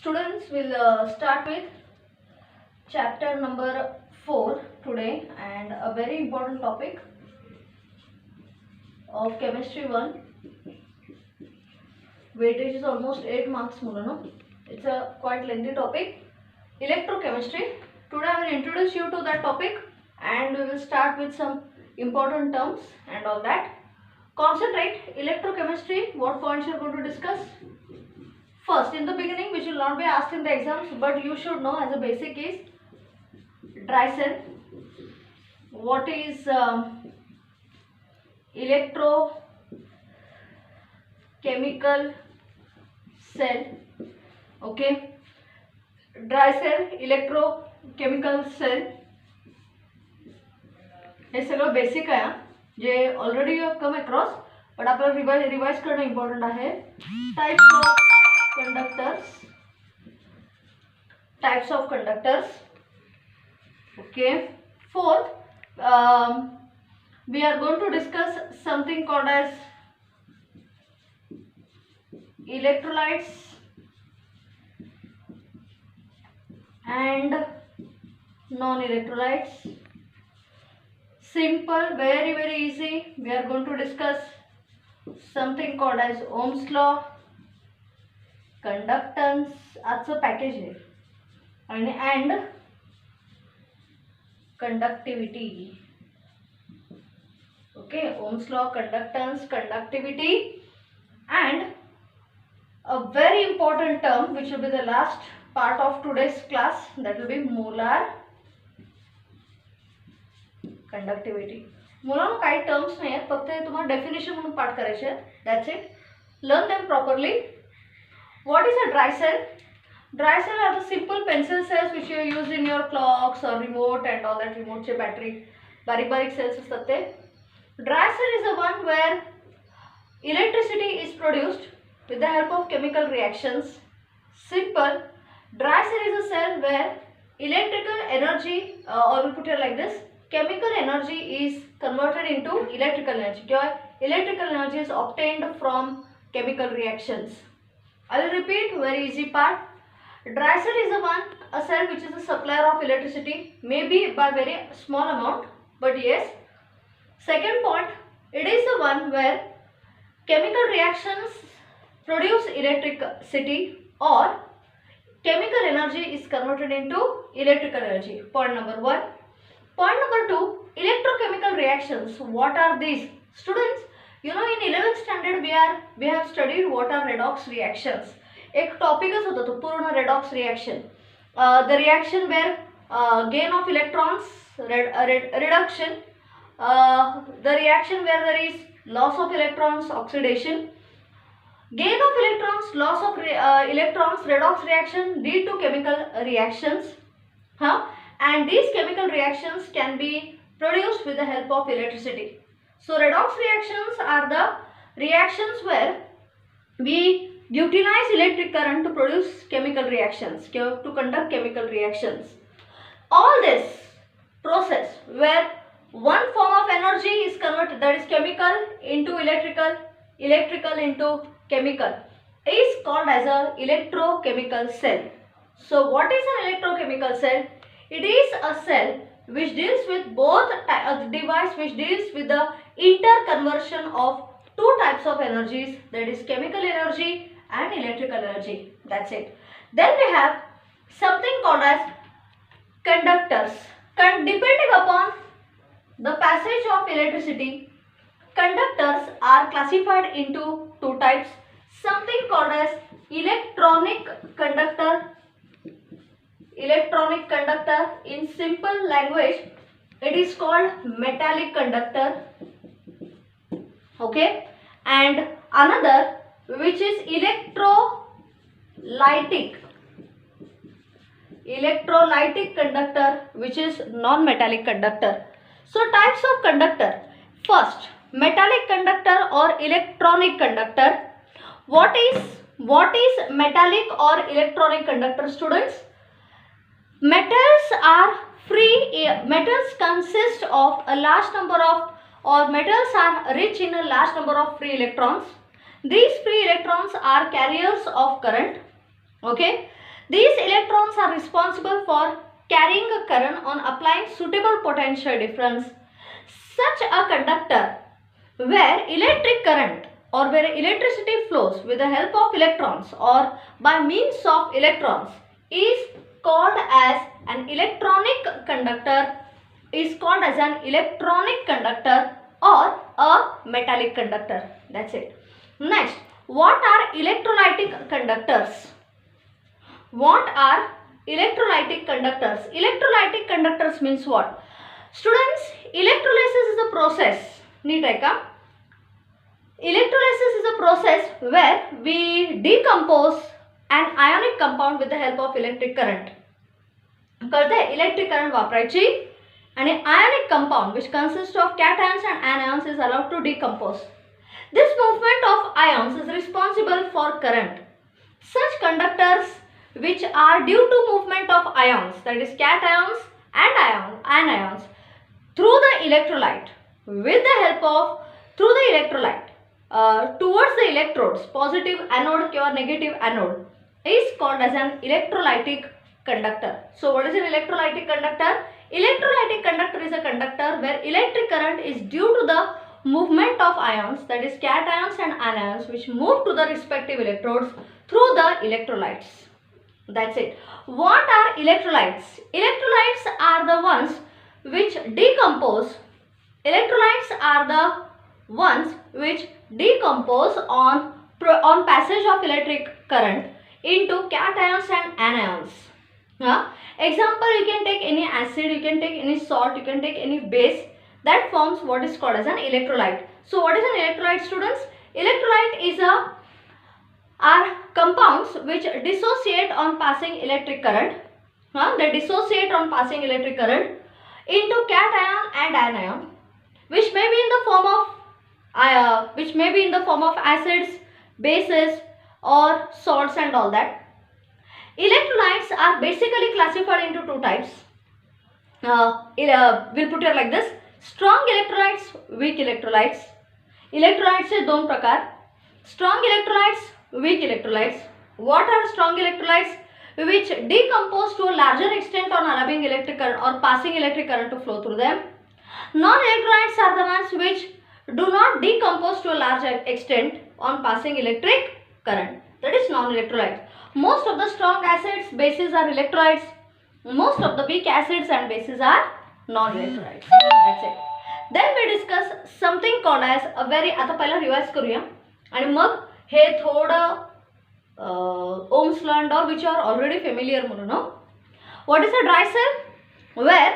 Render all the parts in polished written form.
Students will start with chapter number 4 today, and a very important topic of chemistry 1. Weightage is almost 8 marks. It's a quite lengthy topic. Electrochemistry. Today I will introduce you to that topic and we will start with some important terms and all that. Concentrate. Electrochemistry. What points you are going to discuss? First, in the beginning, which will not be asked in the exams, but you should know as a basic is dry cell. What is electrochemical cell? Okay, dry cell, electrochemical cell. हे सगळं basic आहे जे already you have come across, but आपल्याला revise करणं important आहे. Types of conductors. Okay, fourth, we are going to discuss something called as electrolytes and non-electrolytes. Simple, very easy. We are going to discuss something called as Ohm's law, conductance, आजचं package आहे, and conductivity. Okay, Ohm's law, conductance, conductivity, and a very important term which will be the last part of today's class, that will be molar conductivity. मुलांनो काही terms नाही आहेत, फक्त तुम्हाला definition म्हणून पाठ करायचे आहेत. That's it. Learn them properly. What is a dry cell? Dry cell are the simple pencil cells which you use in your clocks or remote and all that. Remote चे battery बारीक cells असतात ते. Dry cell is the one where electricity is produced with the help of chemical reactions. Simple. Dry cell is a cell where electrical energy, or we put it like this, chemical energy is converted into electrical energy. Electrical energy is obtained from chemical reactions. I will repeat, very easy part. Dry cell is a cell which is a supplier of electricity, maybe by very small amount, but yes. Second point, it is the one where chemical reactions produce electricity or chemical energy is converted into electrical energy. Point number 1. Point number 2, electrochemical reactions. What are these? Students, you know, in 11th standard we have studied what are redox reactions. एक टॉपिकच होता तो पूर्ण redox reaction. The reaction where gain of electrons, reduction, the reaction where there is loss of electrons, oxidation. Gain of electrons, loss of electrons, redox reaction lead to chemical reactions. And these chemical reactions can be produced with the help of electricity. So redox reactions are the reactions where we utilize electric current to produce chemical reactions, to conduct chemical reactions. All this process where one form of energy is converted, that is chemical into electrical, electrical into chemical, is called as a electrochemical cell. So what is an electrochemical cell? It is a cell which deals with both device which deals with the interconversion of two types of energies, that is chemical energy and electrical energy. That's it. Then we have something called as conductors. Depending upon the passage of electricity, conductors are classified into two types. Something called as electronic conductor. Electronic conductor, in simple language it is called metallic conductor. Okay, and another which is electrolytic conductor, which is non-metallic conductor. So types of conductor. First, metallic conductor or electronic conductor. What is metallic or electronic conductor, students? Metals consist of a large number of, or metals are rich in a large number of free electrons. These free electrons are carriers of current. Okay, These electrons are responsible for carrying a current on applying suitable potential difference. Such a conductor where electric current or where electricity flows with the help of electrons or by means of electrons is called as an electronic conductor, or a metallic conductor. That's it. Next, what are electrolytic conductors? What are electrolytic conductors? Electrolytic conductors means what? Students, electrolysis is a process. Neat hai ka? Electrolysis is a process where we decompose an ionic compound with the help of electric current. कळते? Electric current वापरायची आणि ionic compound which consists of cations and anions is allowed to decompose. This movement of ions is responsible for current. Such conductors which are due to movement of ions, that is cations and anions through the electrolyte with the help of towards the electrodes, positive anode or negative anode, is called as an electrolytic conductor. So what is an electrolytic conductor? Electrolytic conductor is a conductor where electric current is due to the movement of ions, that is cations and anions, which move to the respective electrodes through the electrolytes. That's it. What are electrolytes? Electrolytes are the ones which decompose. Electrolytes are the ones which decompose on passage of electric current into cations and anions. Example, you can take any acid, you can take any salt, you can take any base that forms what is called as an electrolyte. So what is an electrolyte, students? Electrolyte are compounds which dissociate on passing electric current. They dissociate on passing electric current into cation and anion, which may be in the form of acids, bases, or salts and all that. Electrolytes are basically classified into two types. We'll put it like this: strong electrolytes, weak electrolytes. Electrolytes से दोन प्रकार: strong electrolytes, weak electrolytes. What are strong electrolytes? Which decompose to a larger extent on allowing electric current or passing electric current to flow through them. Non-electrolytes are the ones which do not decompose to a large extent on passing electric current. That is non-electrolytes. Most of the strong acids, bases are electrolytes. Most of the weak acids and bases are non-electrolytes. That's it. Then we discuss something called as a very, आता पहिला revise करूया आणि मग हे थोडं Ohm's law and all which are already familiar म्हणून. What is a dry cell? Where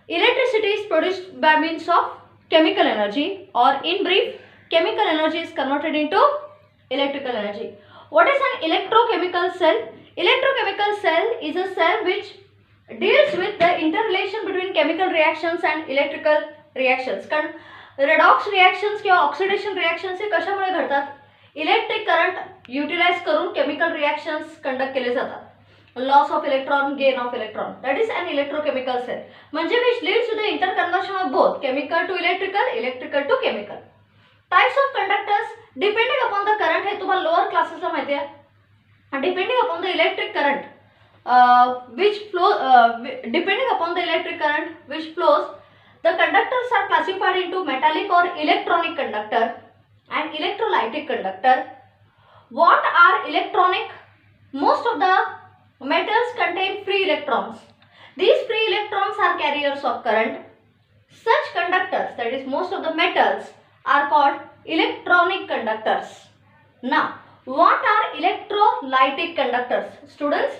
electricity is produced by means of chemical energy, or in brief, chemical energy is converted into electrical energy. What is an electrochemical cell? Electrochemical cell is a cell which deals with the interrelation between chemical reactions and electrical reactions. कारण redox reactions किंवा oxidation reactions हे कशामुळे घडतात? Electric current utilize करून chemical reactions conduct केले जातात. Loss of electron, gain of electron, that is an electrochemical cell. म्हणजे which leads to the interconversion of both chemical to electrical, electrical to chemical. Types of conductors depending upon the current हे तुम्हाला lower क्लासेसला माहिती आहे. Depending upon the electric current which flows, the conductors are classified into metallic or electronic conductor and electrolytic conductor. What are electronic? Most of the metals contain free electrons. These free electrons are carriers of current. Such conductors, that is most of the metals, are called electronic conductors. Now, what are electrolytic conductors? Students,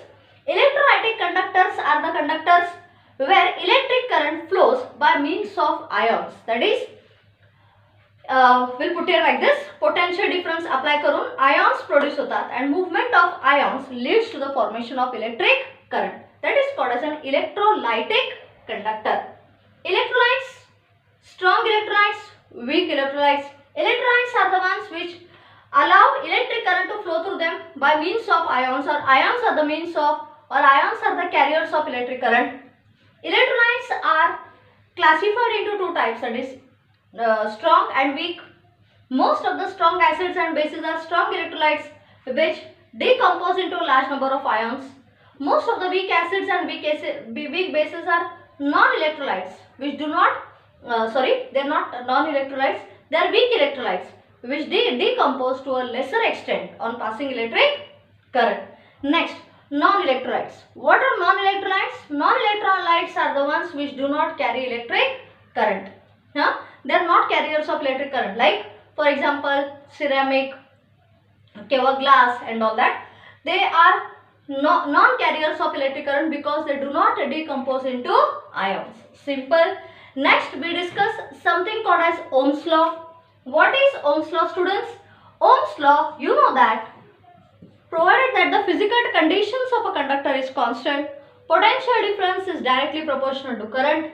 electrolytic conductors are the conductors where electric current flows by means of ions. That is, we'll put here like this: potential difference apply करून ions produce होतात and movement of ions leads to the formation of electric current. That is called as an electrolytic conductor. Electrolytes, strong electrolytes, weak electrolytes. Electrolytes are the ones which allow electric current to flow through them by means of ions, or ions are the means of, or ions are the carriers of electric current. Electrolytes are classified into two types, that is strong and weak. Most of the strong acids and bases are strong electrolytes which decompose into a large number of ions. Most of the weak acids and weak bases are non-electrolytes, which do not, they are not non-electrolytes, they are weak electrolytes, which decompose to a lesser extent on passing electric current. Next, non-electrolytes. What are non-electrolytes? Non-electrolytes are the ones which do not carry electric current. They are not carriers of electric current, like for example ceramic, glass and all that. They are non-carriers of electric current because they do not decompose into ions. Simple. Next, we discuss something called as Ohm's law. What is Ohm's law, students? Ohm's law, you know that provided that the physical conditions of a conductor is constant, potential difference is directly proportional to current.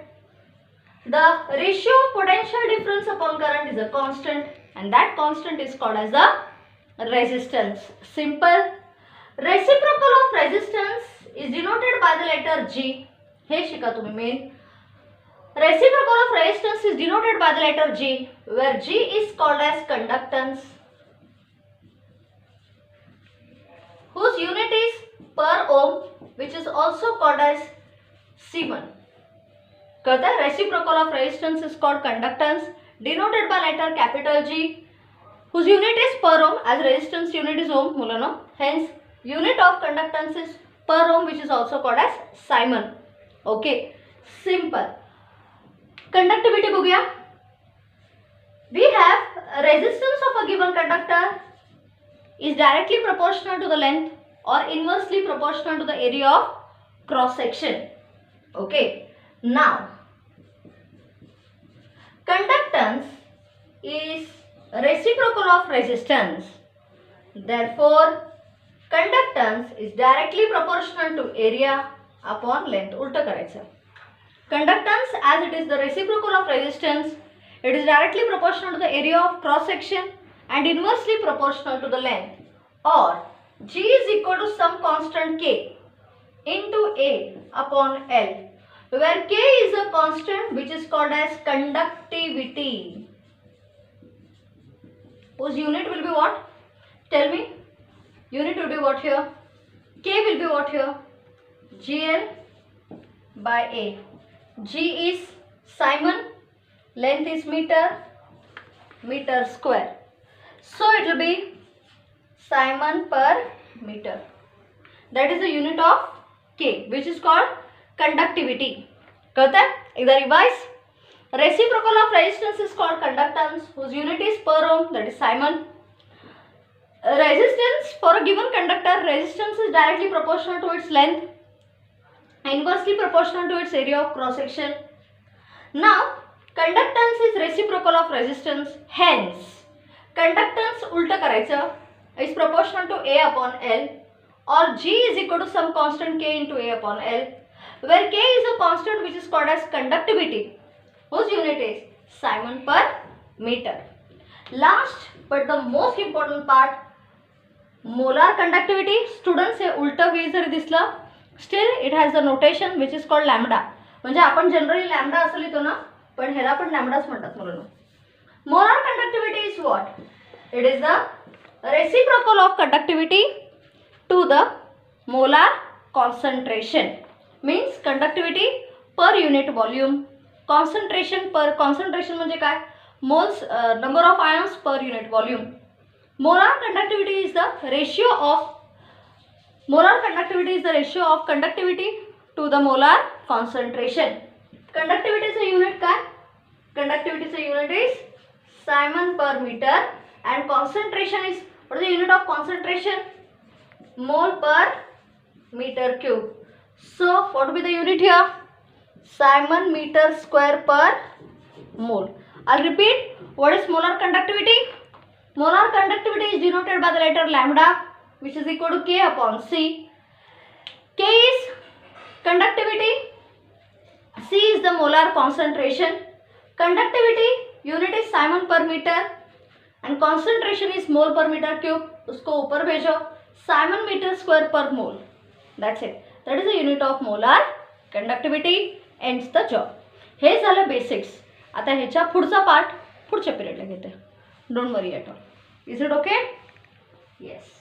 The ratio of potential difference upon current is a constant, and that constant is called as the resistance. Simple. Reciprocal of resistance is denoted by the letter G. Hey Shika, तुम्ही main. Reciprocal of resistance is denoted by the letter G, where G is called as conductance, whose unit is per ohm, which is also called as Siemens. Reciprocal of resistance is called conductance, denoted by letter capital G, whose unit is per ohm, as resistance unit is ohm, mulano. Hence, unit of conductance is per ohm, which is also called as Siemens. Okay, simple. Conductivity हो गया. We have resistance of a given conductor is directly proportional to the length or inversely proportional to the area of cross section. Okay. Now, conductance is reciprocal of resistance. Therefore, conductance is directly proportional to area upon length. उल्टा करायचं. Conductance, as it is the reciprocal of resistance, it is directly proportional to the area of cross section and inversely proportional to the length, or G is equal to some constant K into A upon L, where K is a constant which is called as conductivity, whose unit will be what? Tell me. Unit will be what here? K will be what here? GL by A. G is Siemens, length is meter square. So it will be Siemens per meter. That is the unit of K, which is called conductivity. कहते हैं इधर revise. Reciprocal of resistance is called conductance, whose unit is per ohm, that is Siemens. Resistance for a given conductor, resistance is directly proportional to its length, inversely proportional to its area of cross section. Now, conductance is reciprocal of resistance. Hence, conductance उल्टा करायचं is proportional to A upon L, or G is equal to some constant K into A upon L, where K is a constant which is called as conductivity, whose unit is Siemens per meter. Last but the most important part, molar conductivity. Students हे उलट we जरी दिसलं, still it has the notation which is called lambda. म्हणजे आपण generally lambda असं लिहितो ना, पण ह्याला पण लॅम्बडाच म्हणतात मुलांनो. Molar conductivity is what? It is the reciprocal of conductivity to the molar concentration. Means conductivity per unit volume, concentration म्हणजे काय? Moles, number of ions per unit volume. Molar conductivity is the ratio of conductivity to the molar concentration. Conductivity is a unit काय? Conductivity is a unit is Siemens per meter, and concentration is, what is the unit of concentration? Mole per meter cube. So what will be the unit here? Siemens meter square per mole. I'll repeat. What is molar conductivity? Molar conductivity is denoted by the letter lambda, which is equal to K upon C. K is conductivity, C is the molar concentration. Conductivity unit is Siemens per meter and concentration is mole per meter cube. उसको ऊपर भेजो. Siemens meter square per mole. That's it. That is the unit of molar conductivity. Ends the job. हे झालं basics. आता ह्याच्या पुढचा part पुढच्या पिरियडला घेते. Don't worry at all. Is it okay? Yes.